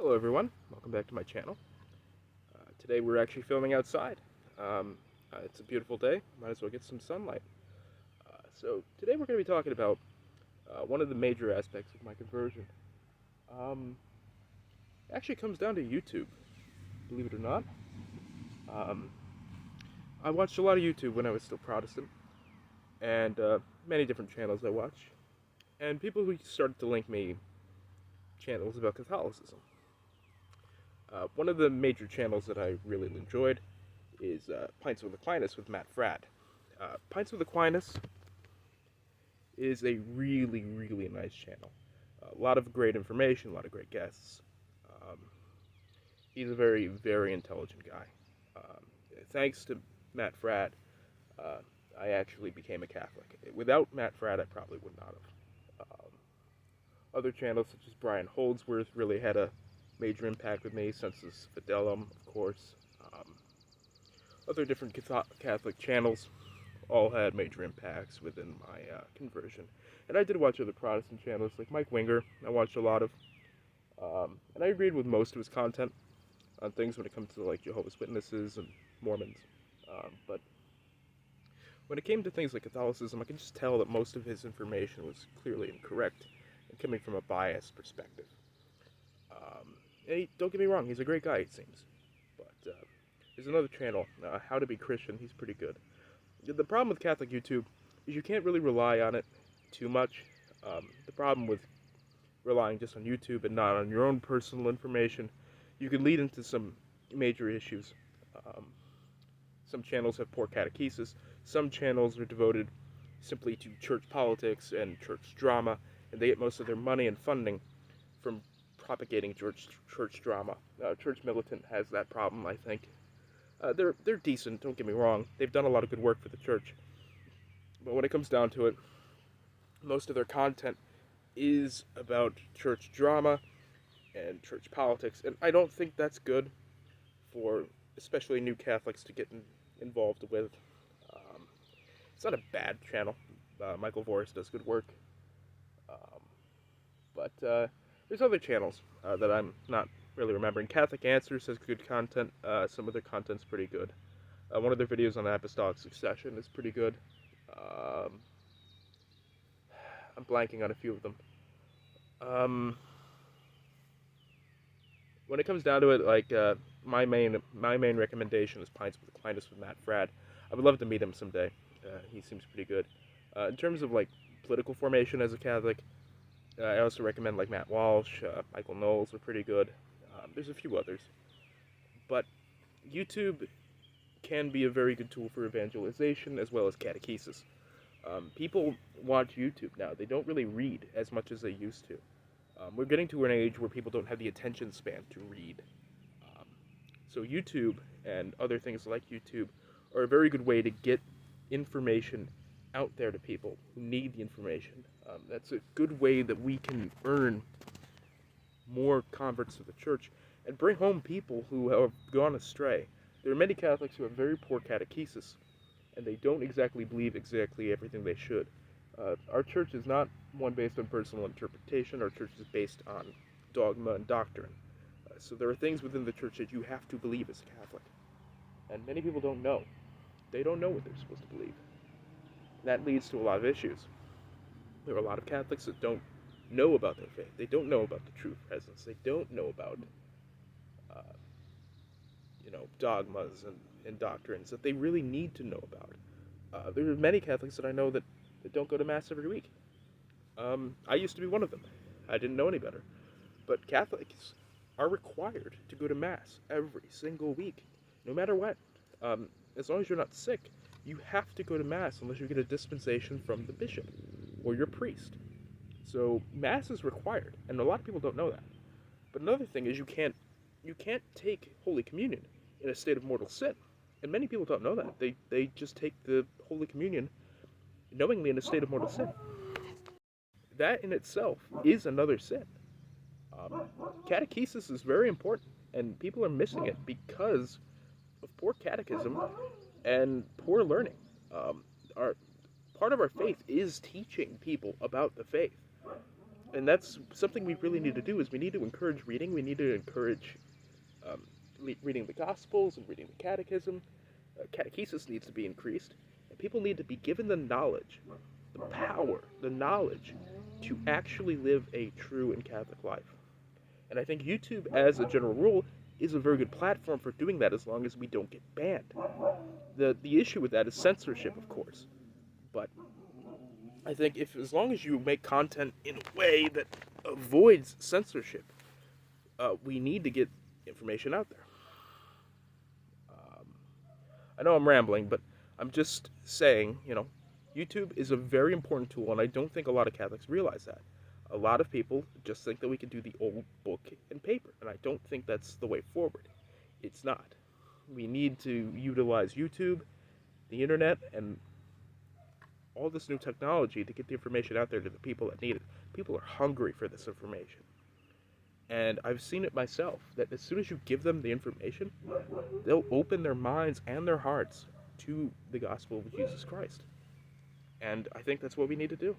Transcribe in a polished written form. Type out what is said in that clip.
Hello everyone, welcome back to my channel. Today we're actually filming outside. It's a beautiful day, might as well get some sunlight. So today we're going to be talking about one of the major aspects of my conversion. It actually comes down to YouTube, believe it or not. I watched a lot of YouTube when I was still Protestant, and many different channels I watched, and people who started to link me channels about Catholicism. One of the major channels that I really enjoyed is Pints with Aquinas with Matt Fradd. Pints with Aquinas is a really, really nice channel. A lot of great information, a lot of great guests. He's a very, very intelligent guy. Thanks to Matt Fradd, I actually became a Catholic. Without Matt Fradd, I probably would not have. Other channels such as Brian Holdsworth really had a major impact with me, Sensus Fidelum, of course. Other different Catholic channels all had major impacts within my conversion. And I did watch other Protestant channels like Mike Winger. I watched a lot of, and I agreed with most of his content on things when it comes to like Jehovah's Witnesses and Mormons. But when it came to things like Catholicism, I could just tell that most of his information was clearly incorrect and coming from a biased perspective. And don't get me wrong, he's a great guy, it seems. But there's another channel, How to Be Christian. He's pretty good. The problem with Catholic YouTube is you can't really rely on it too much. The problem with relying just on YouTube and not on your own personal information, you can lead into some major issues. Some channels have poor catechesis. Some channels are devoted simply to church politics and church drama, and they get most of their money and funding from propagating church drama. Church Militant has that problem, I think. They're decent, don't get me wrong. They've done a lot of good work for the church. But when it comes down to it, most of their content is about church drama and church politics, and I don't think that's good for especially new Catholics to get involved with. It's not a bad channel. Michael Voris does good work. But there's other channels that I'm not really remembering. Catholic Answers has good content. Some of their content's pretty good. One of their videos on apostolic succession is pretty good. I'm blanking on a few of them. When it comes down to it, like my main recommendation is Pints with Aquinas with Matt Fradd. I would love to meet him someday. He seems pretty good. In terms of like political formation as a Catholic, I also recommend like Matt Walsh, Michael Knowles are pretty good. There's a few others. But YouTube can be a very good tool for evangelization as well as catechesis. People watch YouTube now. They don't really read as much as they used to. We're getting to an age where people don't have the attention span to read. So YouTube and other things like YouTube are a very good way to get information out there to people who need the information. That's a good way that we can earn more converts to the church and bring home people who have gone astray. There are many Catholics who have very poor catechesis, and they don't exactly believe exactly everything they should. Our church is not one based on personal interpretation. Our church is based on dogma and doctrine. So there are things within the church that you have to believe as a Catholic. And many people don't know. They don't know what they're supposed to believe. That leads to a lot of issues. There are a lot of Catholics that don't know about their faith. They don't know about the true presence. They don't know about, dogmas and doctrines that they really need to know about. There are many Catholics that I know that don't go to Mass every week. I used to be one of them. I didn't know any better. But Catholics are required to go to Mass every single week, no matter what. As long as you're not sick, you have to go to Mass unless you get a dispensation from the bishop or your priest. So Mass is required, and a lot of people don't know that. But another thing is you can't take Holy Communion in a state of mortal sin. And many people don't know that. They just take the Holy Communion knowingly in a state of mortal sin. That in itself is another sin. Catechesis is very important, and people are missing it because of poor catechism and poor learning. Part of our faith is teaching people about the faith. And that's something we really need to do. Is we need to encourage reading. We need to encourage um, reading the Gospels and reading the Catechism. Catechesis needs to be increased, and people need to be given the knowledge, the power, the knowledge to actually live a true and Catholic life. And I think YouTube, as a general rule, is a very good platform for doing that as long as we don't get banned. The issue with that is censorship, of course. But I think if as long as you make content in a way that avoids censorship, we need to get information out there. I know I'm rambling, but I'm just saying, YouTube is a very important tool, and I don't think a lot of Catholics realize that. A lot of people just think that we can do the old book and paper, and I don't think that's the way forward. It's not. We need to utilize YouTube, the internet, and all this new technology to get the information out there to the people that need it. People are hungry for this information. And I've seen it myself, that as soon as you give them the information, they'll open their minds and their hearts to the gospel of Jesus Christ. And I think that's what we need to do.